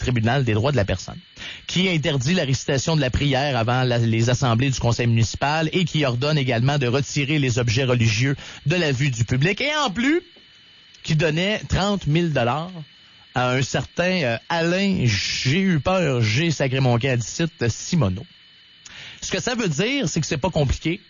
tribunal des droits de la personne, qui interdit la récitation de la prière avant les assemblées du conseil municipal et qui ordonne également de retirer les objets religieux de la vue du public. Et en plus, qui donnait 30 000 $ à un certain Alain, j'ai eu peur, j'ai sacré mon camp d'ici, Simoneau. Ce que ça veut dire, c'est que c'est pas compliqué.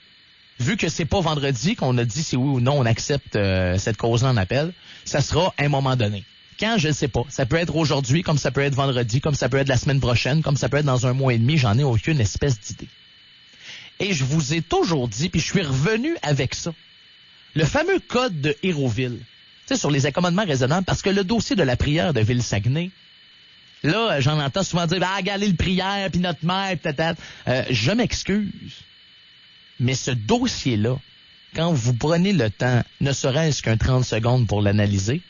Vu que c'est pas vendredi qu'on a dit si oui ou non on accepte cette cause-là en appel, ça sera à un moment donné. Quand, je ne sais pas. Ça peut être aujourd'hui, comme ça peut être vendredi, comme ça peut être la semaine prochaine, comme ça peut être dans un mois et demi, j'en ai aucune espèce d'idée. Et je vous ai toujours dit, puis je suis revenu avec ça, le fameux code de Hérouville, tu sais, sur les accommodements raisonnables, parce que le dossier de la prière de Ville-Saguenay, là, j'en entends souvent dire, regardez le prière, puis notre mère, peut-être. Je m'excuse. Mais ce dossier-là, quand vous prenez le temps, ne serait-ce qu'un 30 secondes pour l'analyser,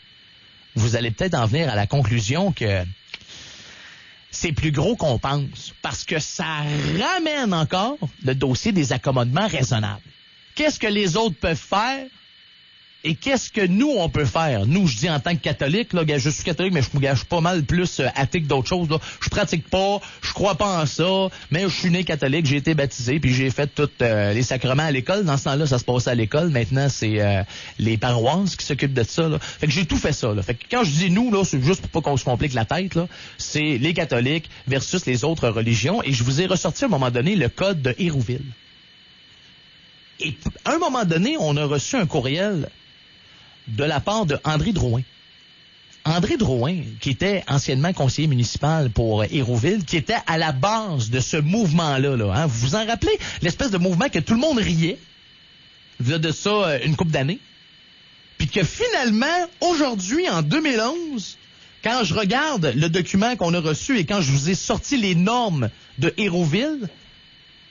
vous allez peut-être en venir à la conclusion que c'est plus gros qu'on pense. Parce que ça ramène encore le dossier des accommodements raisonnables. Qu'est-ce que les autres peuvent faire? Et qu'est-ce que nous, on peut faire? Nous, je dis en tant que catholique, là, je suis catholique, mais je me gâche pas mal plus athée que d'autres choses. Là. Je pratique pas, je crois pas en ça, mais je suis né catholique, j'ai été baptisé, puis j'ai fait tous les sacrements à l'école. Dans ce temps-là, ça se passait à l'école. Maintenant, c'est les paroisses qui s'occupent de ça. Là. Fait que j'ai tout fait ça. Là. Fait que quand je dis nous, là, c'est juste pour pas qu'on se complique la tête. Là. C'est les catholiques versus les autres religions. Et je vous ai ressorti à un moment donné le code de Hérouville. Et à un moment donné, on a reçu un courriel de la part de André Drouin. André Drouin, qui était anciennement conseiller municipal pour Hérouville, qui était à la base de ce mouvement-là. Là, hein. Vous vous en rappelez? L'espèce de mouvement que tout le monde riait, il y a de ça une couple d'années. Puis que finalement, aujourd'hui, en 2011, quand je regarde le document qu'on a reçu et quand je vous ai sorti les normes de Hérouville,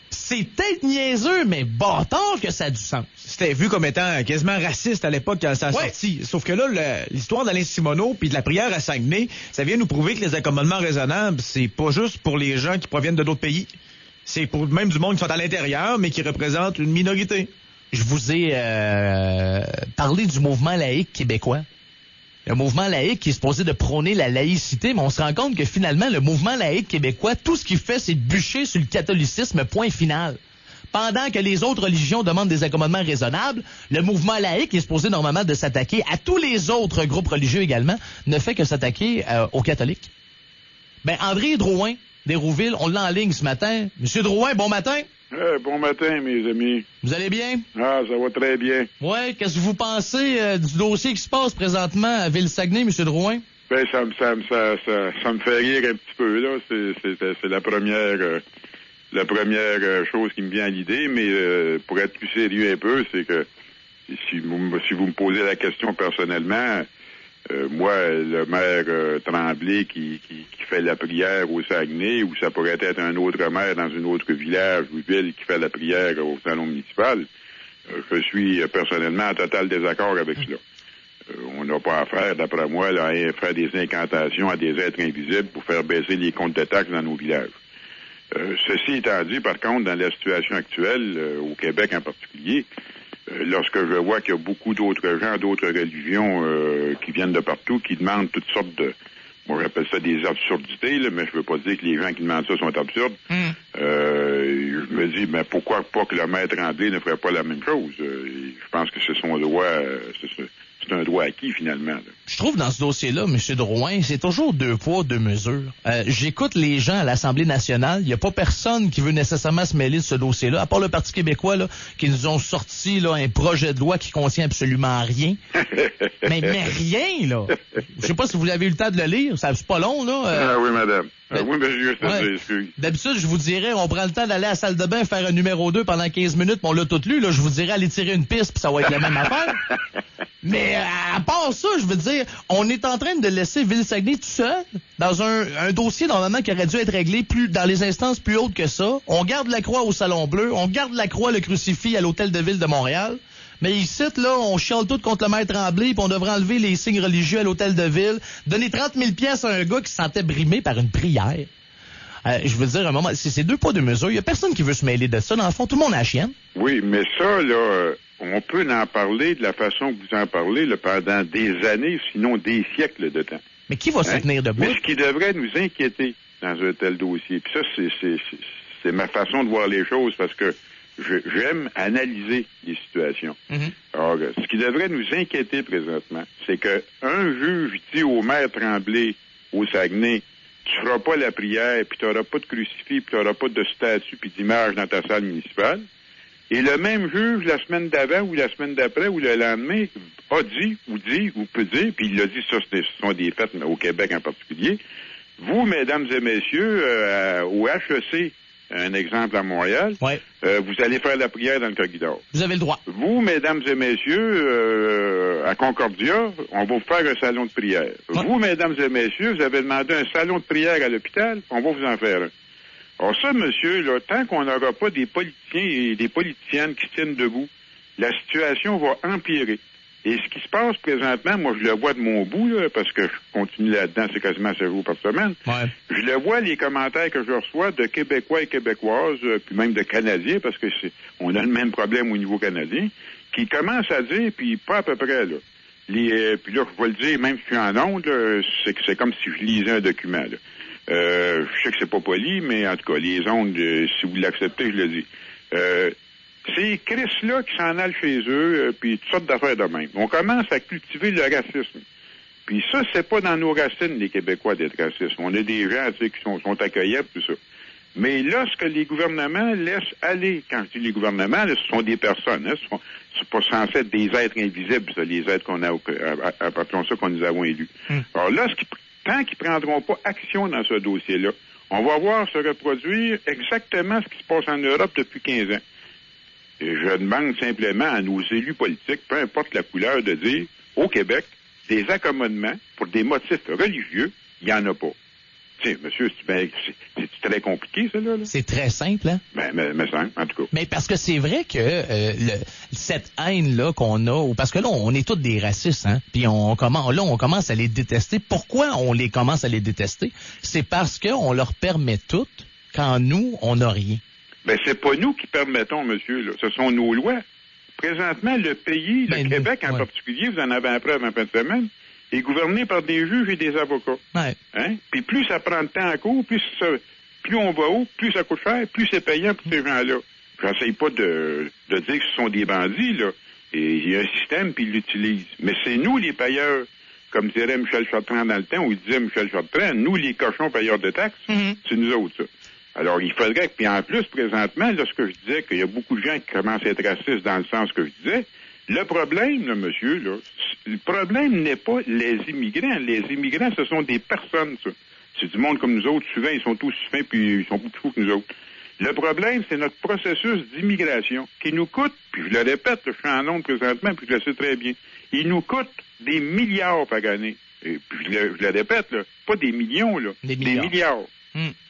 c'est peut-être niaiseux, mais bâtard que ça a du sens. C'était vu comme étant quasiment raciste à l'époque quand ça a sorti. Sauf que là, l'histoire d'Alain Simoneau puis de la prière à Saguenay, ça vient nous prouver que les accommodements raisonnables, c'est pas juste pour les gens qui proviennent de d'autres pays. C'est pour même du monde qui sont à l'intérieur, mais qui représentent une minorité. Je vous ai parlé du mouvement laïque québécois. Le mouvement laïque qui est supposé de prôner la laïcité, mais on se rend compte que finalement, le mouvement laïque québécois, tout ce qu'il fait, c'est bûcher sur le catholicisme, point final. Pendant que les autres religions demandent des accommodements raisonnables, le mouvement laïque qui est supposé normalement de s'attaquer à tous les autres groupes religieux également, ne fait que s'attaquer aux catholiques. Ben, André Drouin d'Hérouville, on l'a en ligne ce matin. Monsieur Drouin, bon matin. Bon matin, mes amis. Vous allez bien? Ah, ça va très bien. Ouais, qu'est-ce que vous pensez du dossier qui se passe présentement à Ville-Saguenay, Monsieur Drouin? Ben, ça me fait rire un petit peu, là. C'est la première chose qui me vient à l'idée, mais pour être plus sérieux un peu, c'est que si vous me posez la question personnellement, moi, le maire Tremblay qui fait la prière au Saguenay, ou ça pourrait être un autre maire dans un autre village ou ville qui fait la prière au salon municipal, je suis personnellement en total désaccord avec cela. On n'a pas à faire, d'après moi, là, à faire des incantations à des êtres invisibles pour faire baisser les comptes de taxes dans nos villages. Ceci étant dit, par contre, dans la situation actuelle, au Québec en particulier, lorsque je vois qu'il y a beaucoup d'autres gens, d'autres religions qui viennent de partout, qui demandent toutes sortes de... Moi, j'appelle ça des absurdités, là, mais je veux pas dire que les gens qui demandent ça sont absurdes. Je me dis, mais pourquoi pas que le maître Tremblay ne ferait pas la même chose? Je pense que c'est son droit... C'est un droit acquis, finalement. Là. Je trouve dans ce dossier-là, M. Drouin, c'est toujours deux poids, deux mesures. J'écoute les gens à l'Assemblée nationale. Il n'y a pas personne qui veut nécessairement se mêler de ce dossier-là, à part le Parti québécois, là, qui nous ont sorti là, un projet de loi qui contient absolument rien. mais rien, là. Je sais pas si vous avez eu le temps de le lire. C'est pas long, là. Ah oui, madame. Oui, monsieur, D'habitude, je vous dirais, on prend le temps d'aller à la salle de bain faire un numéro 2 pendant 15 minutes, puis on l'a tout lu. Là, je vous dirais, aller tirer une piste, puis ça va être la même affaire. Mais à part ça, je veux dire, on est en train de laisser Ville-Saguenay tout seul dans un dossier normalement qui aurait dû être réglé plus dans les instances plus hautes que ça. On garde la croix au Salon Bleu, on garde la croix, le crucifix à l'Hôtel de Ville de Montréal. Mais ici, là, on chiale tout contre le maître Tremblay, puis on devrait enlever les signes religieux à l'Hôtel de Ville, donner 30 000 piastres à un gars qui se sentait brimé par une prière. Je veux dire, un moment, c'est deux poids, deux mesures. Il y a personne qui veut se mêler de ça. Dans le fond, tout le monde a la chienne. Oui, mais ça, là, on peut en parler de la façon que vous en parlez là, pendant des années, sinon des siècles de temps. Mais qui va se tenir debout? Mais ce qui devrait nous inquiéter dans un tel dossier, puis ça, c'est ma façon de voir les choses, parce que j'aime analyser les situations. Alors, ce qui devrait nous inquiéter présentement, c'est qu'un juge dit au maire Tremblay, au Saguenay, tu feras pas la prière, puis tu n'auras pas de crucifix, puis tu n'auras pas de statue, puis d'image dans ta salle municipale. Et le même juge, la semaine d'avant, ou la semaine d'après, ou le lendemain, a dit, ou peut dire, puis il l'a dit, ça, ce sont des fêtes, mais au Québec en particulier. Vous, mesdames et messieurs, au HEC, un exemple à Montréal, vous allez faire la prière dans le corridor. Vous avez le droit. Vous, mesdames et messieurs, à Concordia, on va vous faire un salon de prière. Vous, mesdames et messieurs, vous avez demandé un salon de prière à l'hôpital, on va vous en faire un. Alors ça, monsieur, là, tant qu'on n'aura pas des politiciens et des politiciennes qui se tiennent debout, la situation va empirer. Et ce qui se passe présentement, moi, je le vois de mon bout, là, parce que je continue là-dedans, c'est quasiment 7 jours par semaine. Je le vois, les commentaires que je reçois de Québécois et Québécoises, puis même de Canadiens, parce que on a le même problème au niveau canadien, qui commencent à dire, puis pas à peu près, là. Puis là, je vais le dire, même si je suis en onde, là, c'est comme si je lisais un document, là. Je sais que c'est pas poli, mais en tout cas, les ondes, si vous l'acceptez, je le dis. Ces Chris-là qui s'en allent chez eux, puis toutes sortes d'affaires de même. On commence à cultiver le racisme. Puis ça, c'est pas dans nos racines, les Québécois, d'être racistes. On a des gens, tu sais, qui sont accueillants, tout ça. Mais lorsque les gouvernements laissent aller, quand je dis les gouvernements, là, ce sont des personnes, hein, c'est pas censé être des êtres invisibles, ça, les êtres qu'on a, appelons ça, qu'on nous avons élus. Alors là, tant qu'ils prendront pas action dans ce dossier-là, on va voir se reproduire exactement ce qui se passe en Europe depuis 15 ans. Et je demande simplement à nos élus politiques, peu importe la couleur, de dire, au Québec, des accommodements pour des motifs religieux, il n'y en a pas. Tiens, monsieur, c'est très compliqué, ça, là? C'est très simple, hein? Mais simple, en tout cas. Mais parce que c'est vrai que cette haine-là qu'on a, parce que là, on est tous des racistes, hein? Puis on commence à les détester. Pourquoi on les commence à les détester? C'est parce qu'on leur permet tout quand nous, on n'a rien. Ben, c'est pas nous qui permettons, monsieur, là. Ce sont nos lois. Présentement, le pays, le Québec en particulier, vous en avez un preuve en fin de semaine, est gouverné par des juges et des avocats. Ouais. Hein? Puis plus ça prend de temps à court, plus on va haut, plus ça coûte cher, plus c'est payant pour ces gens-là. J'essaye pas de dire que ce sont des bandits, là. Et il y a un système, puis ils l'utilisent. Mais c'est nous, les payeurs, comme dirait Michel Chartrand dans le temps, où il disait Michel Chartrand, nous, les cochons payeurs de taxes, c'est nous autres, ça. Alors, il faudrait que, puis en plus, présentement, lorsque je disais qu'il y a beaucoup de gens qui commencent à être racistes dans le sens que je disais, le problème, là, monsieur, là, le problème n'est pas les immigrants. Les immigrants, ce sont des personnes, ça. C'est du monde comme nous autres. Souvent, ils sont tous fins, puis ils sont plus fous que nous autres. Le problème, c'est notre processus d'immigration qui nous coûte, puis je le répète, je suis en onde présentement, puis je le sais très bien, il nous coûte des milliards par année. Et puis je le répète, là, pas des millions, là, des milliards.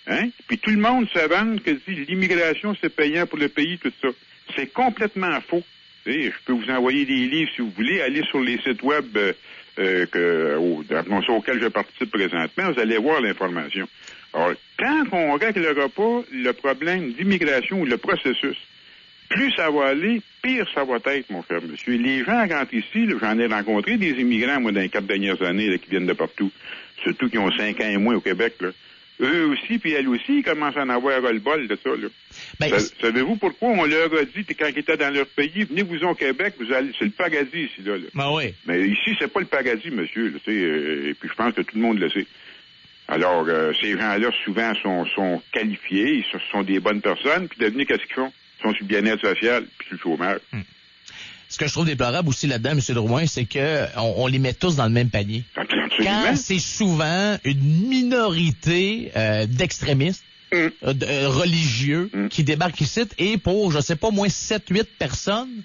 Hein? Puis tout le monde se vante que dit l'immigration, c'est payant pour le pays, tout ça. C'est complètement faux. Je peux vous envoyer des livres si vous voulez. Allez sur les sites web auxquels je participe présentement. Vous allez voir l'information. Alors, tant qu'on ne réglera pas le problème d'immigration ou le processus, plus ça va aller, pire ça va être, mon cher monsieur. Les gens rentrent ici, là, j'en ai rencontré des immigrants, moi, dans les 4 dernières années, là, qui viennent de partout. Surtout qui ont 5 ans et moins au Québec, là. Eux aussi, puis elles aussi, ils commencent à en avoir le bol de ça, là. Ben, savez-vous pourquoi on leur a dit, quand ils étaient dans leur pays, venez-vous au Québec, vous allez, c'est le paradis ici, là. Ben oui. Mais ici, c'est pas le paradis, monsieur, là, et puis je pense que tout le monde le sait. Alors, ces gens-là, souvent, sont qualifiés, ce sont des bonnes personnes, puis devenez qu'est-ce qu'ils font? Ils sont sur le bien-être social, puis sur le chômage. Ce que je trouve déplorable aussi là-dedans, M. Drouin, c'est que on les met tous dans le même panier. Quand c'est souvent une minorité d'extrémistes religieux qui débarquent ici et pour, je sais pas, moins 7-8 personnes,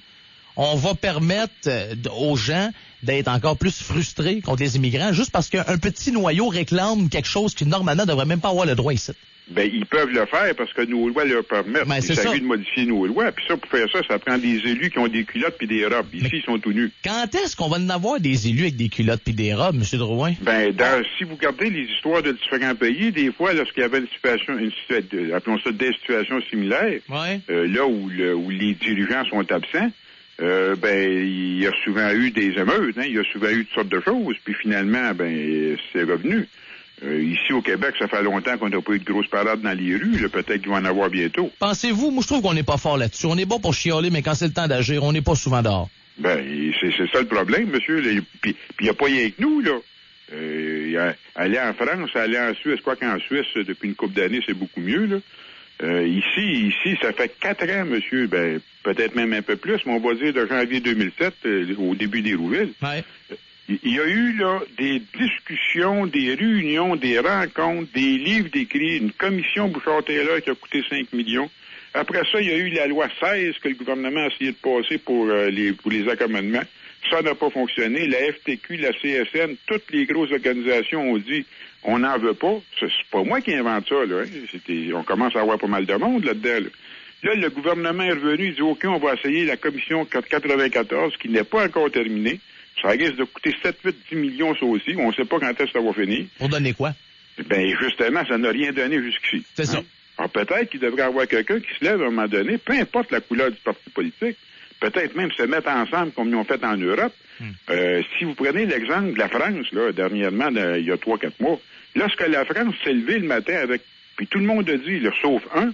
on va permettre aux gens d'être encore plus frustrés contre les immigrants juste parce qu'un petit noyau réclame quelque chose qui normalement devrait même pas avoir le droit ici. Ben, ils peuvent le faire parce que nos lois leur permettent. Ben, il s'agit de modifier nos lois. Puis ça, pour faire ça, ça prend des élus qui ont des culottes puis des robes. Ici, ils sont tout nus. Quand est-ce qu'on va en avoir des élus avec des culottes puis des robes, M. Drouin? Ben, si vous regardez les histoires de différents pays, des fois, lorsqu'il y avait appelons ça des situations similaires, là où les dirigeants sont absents, il y a souvent eu des émeutes, il y a souvent eu toutes sortes de choses, puis finalement, c'est revenu. Ici au Québec, ça fait longtemps qu'on n'a pas eu de grosses parades dans les rues, là, peut-être qu'il va en avoir bientôt. Pensez-vous, moi je trouve qu'on n'est pas fort là-dessus. On est bon pour chialer, mais quand c'est le temps d'agir, on n'est pas souvent dehors. C'est ça le problème, monsieur. Puis il n'y a pas rien que nous, là. Aller en France, aller en Suisse, quoi qu'en Suisse, depuis une couple d'années, c'est beaucoup mieux, là. Ici, ça fait 4 ans, monsieur, peut-être même un peu plus, mais on va dire de janvier 2007, au début des Rouville. Ouais. Il y a eu, là, des discussions, des réunions, des rencontres, des livres d'écrits, une commission Bouchard-Taylor qui a coûté 5 millions. Après ça, il y a eu la loi 16 que le gouvernement a essayé de passer pour les accommodements. Ça n'a pas fonctionné. La FTQ, la CSN, toutes les grosses organisations ont dit on n'en veut pas. C'est pas moi qui invente ça, là. On commence à avoir pas mal de monde là-dedans, là. Là, le gouvernement est revenu, il dit OK, on va essayer la commission 94 qui n'est pas encore terminée. Ça risque de coûter 7, 8, 10 millions, ça aussi. On ne sait pas quand est-ce que ça va finir. Pour donner quoi? Justement, ça n'a rien donné jusqu'ici. C'est ça. Alors, peut-être qu'il devrait y avoir quelqu'un qui se lève à un moment donné, peu importe la couleur du parti politique, peut-être même se mettre ensemble comme ils ont fait en Europe. Si vous prenez l'exemple de la France, là, dernièrement, il y a 3-4 mois, lorsque la France s'est levée le matin avec, puis tout le monde a dit, là, sauf un,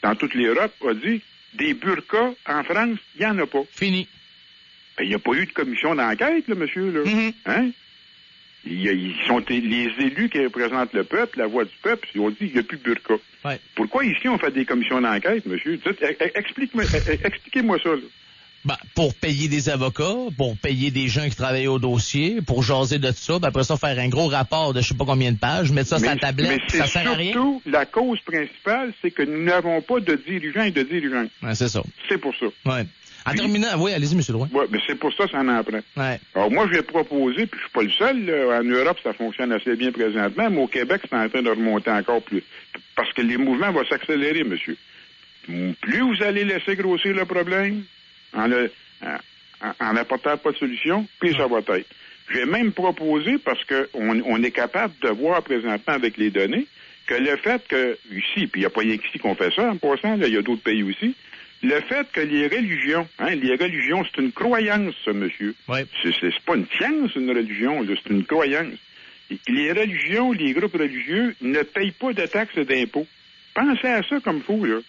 dans toute l'Europe, a dit, des burqas en France, il n'y en a pas. Fini. Il n'y a pas eu de commission d'enquête, là, monsieur, là. Mm-hmm. Hein? Ils sont les élus qui représentent le peuple, la voix du peuple, ils ont dit il n'y a plus de burqa. Ouais. Pourquoi ici on fait des commissions d'enquête, monsieur? Expliquez-moi ça, là. Pour payer des avocats, pour payer des gens qui travaillent au dossier, pour jaser de ça, après ça faire un gros rapport de je sais pas combien de pages, mettre ça sur la tablette, ça sert à rien. Surtout, la cause principale, c'est que nous n'avons pas de dirigeants et de dirigeants. Ouais, c'est ça. C'est pour ça. Ouais. En terminant, oui, allez-y, M. Drouin. Oui, mais c'est pour ça que ça en prend. Ouais. Alors, moi, je vais proposer, puis je suis pas le seul, là, en Europe, ça fonctionne assez bien présentement, mais au Québec, c'est en train de remonter encore plus. Parce que les mouvements vont s'accélérer, monsieur. Plus vous allez laisser grossir le problème, en n'apportant pas de solution, plus ça va être. Je vais même proposer, parce que on est capable de voir présentement avec les données, que le fait que, ici, puis il n'y a pas rien qu'ici qu'on fait ça, en passant, il y a d'autres pays aussi, le fait que les religions, c'est une croyance, ça, monsieur. Ouais. C'est pas une science, une religion, là, c'est une croyance. Et les religions, les groupes religieux ne payent pas de taxes et d'impôts. Pensez à ça comme fou, là.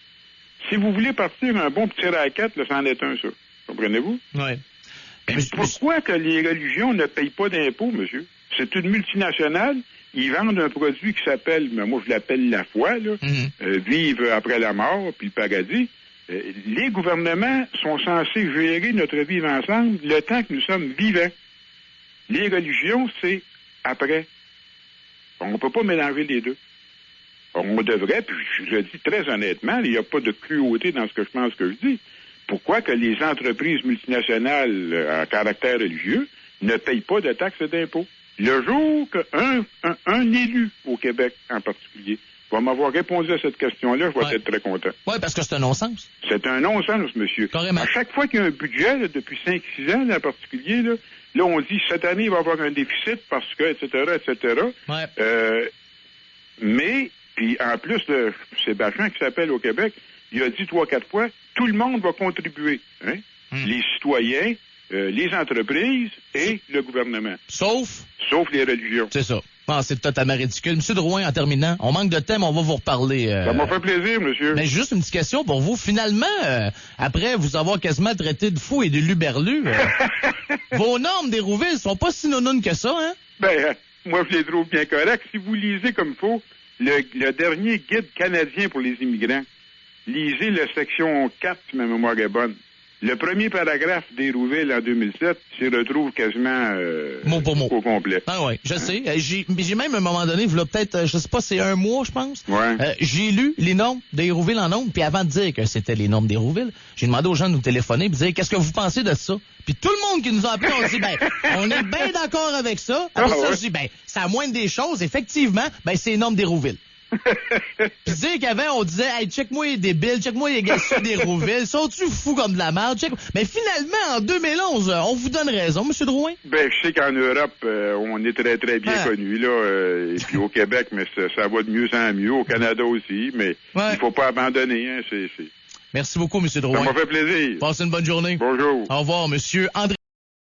Si vous voulez partir un bon petit racket, là, c'en est un, ça. Comprenez-vous? Oui. Pourquoi que les religions ne payent pas d'impôts, monsieur? C'est une multinationale. Ils vendent un produit qui s'appelle, moi je l'appelle la foi, là. Vivre après la mort, puis le paradis. Les gouvernements sont censés gérer notre vivre ensemble le temps que nous sommes vivants. Les religions, c'est après. On ne peut pas mélanger les deux. On devrait, puis je le dis très honnêtement, il n'y a pas de cruauté dans ce que je pense que je dis. Pourquoi que les entreprises multinationales à caractère religieux ne payent pas de taxes et d'impôts? Le jour qu'un élu au Québec en particulier va m'avoir répondu à cette question-là, je vais être très content. Oui, parce que c'est un non-sens. C'est un non-sens, monsieur. Carrément. À chaque fois qu'il y a un budget, là, depuis 5-6 ans là, en particulier, là, on dit cette année, il va y avoir un déficit parce que, etc. Ouais. Mais, puis en plus, c'est Bachand qui s'appelle au Québec, il a dit 3-4 fois, tout le monde va contribuer. Hein? Les citoyens, les entreprises et le gouvernement. Sauf les religions. C'est ça. C'est totalement ridicule. Monsieur Drouin, en terminant, on manque de temps, mais on va vous reparler. Ça m'a fait plaisir, monsieur. Mais juste une petite question pour vous. Finalement, après vous avoir quasiment traité de fou et de luberlu, vos normes d'Hérouville sont pas si nounounes que ça, hein? Moi, je les trouve bien corrects. Si vous lisez comme il faut le dernier guide canadien pour les immigrants, lisez la section 4, si ma mémoire est bonne. Le premier paragraphe d'Hérouville en 2007 s'y retrouve quasiment mot pour mot au complet. Ah oui, je sais. J'ai même à un moment donné, il y a peut-être, je sais pas, c'est un mois, je pense. Ouais. J'ai lu les normes d'Hérouville en nombre, puis avant de dire que c'était les normes d'Hérouville, j'ai demandé aux gens de nous téléphoner et de dire qu'est-ce que vous pensez de ça. Puis tout le monde qui nous a appelé, on dit on est bien d'accord avec ça. Après ça, je dis c'est la moindre des choses, effectivement, c'est les normes d'Hérouville. Puis dire qu'avant, on disait, hey, check-moi les débiles, check-moi les gars d'Hérouville, sont-tu fous comme de la merde? Mais finalement, en 2011, on vous donne raison, M. Drouin. Je sais qu'en Europe, on est très, très bien connus, là, et puis au Québec, mais ça va de mieux en mieux, au Canada aussi, mais il faut pas abandonner, hein, Merci beaucoup, M. Ça Drouin. m'a fait plaisir. Passez une bonne journée. Bonjour. Au revoir, M. André.